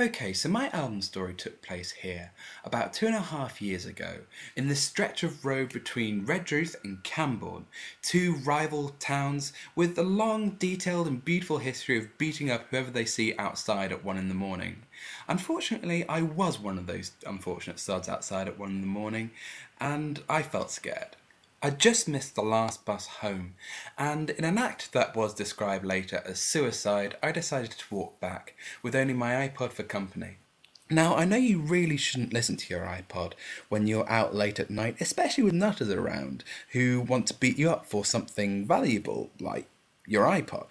Okay, so my album story took place here about 2.5 years ago in the stretch of road between Redruth and Cambourne, two rival towns with a long, detailed and beautiful history of beating up whoever they see outside at 1 in the morning. Unfortunately, I was one of those unfortunate sods outside at 1 in the morning, and I felt scared. I just missed the last bus home, and in an act that was described later as suicide, I decided to walk back, with only my iPod for company. Now, I know you really shouldn't listen to your iPod when you're out late at night, especially with nutters around who want to beat you up for something valuable, like your iPod.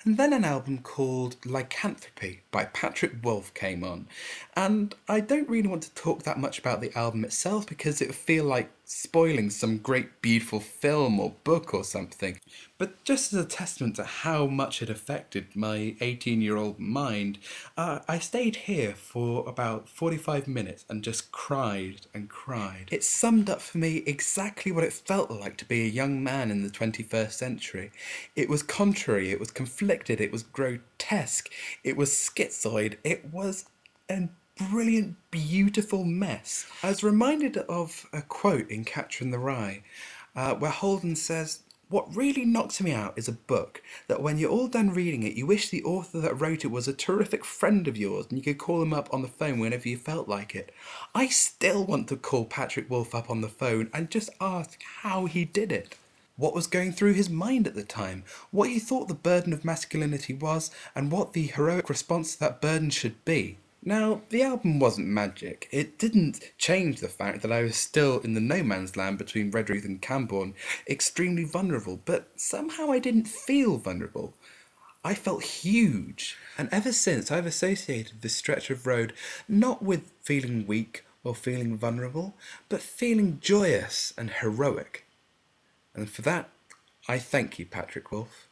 And then an album called Lycanthropy by Patrick Wolf came on. And I don't really want to talk that much about the album itself because it would feel like spoiling some great beautiful film or book or something. But just as a testament to how much it affected my 18-year-old mind, I stayed here for about 45 minutes and just cried and cried. It summed up for me exactly what it felt like to be a young man in the 21st century. It was contrary, it was conflicted, it was grotesque, it was schizoid, it was a brilliant, beautiful mess. I was reminded of a quote in Catcher in the Rye, where Holden says, "What really knocks me out is a book that when you're all done reading it, you wish the author that wrote it was a terrific friend of yours and you could call him up on the phone whenever you felt like it." I still want to call Patrick Wolf up on the phone and just ask how he did it. What was going through his mind at the time, what he thought the burden of masculinity was, and what the heroic response to that burden should be. Now, the album wasn't magic. It didn't change the fact that I was still in the no man's land between Redruth and Cambourne, extremely vulnerable, but somehow I didn't feel vulnerable. I felt huge. And ever since, I've associated this stretch of road not with feeling weak or feeling vulnerable, but feeling joyous and heroic. And for that, I thank you, Patrick Wolf.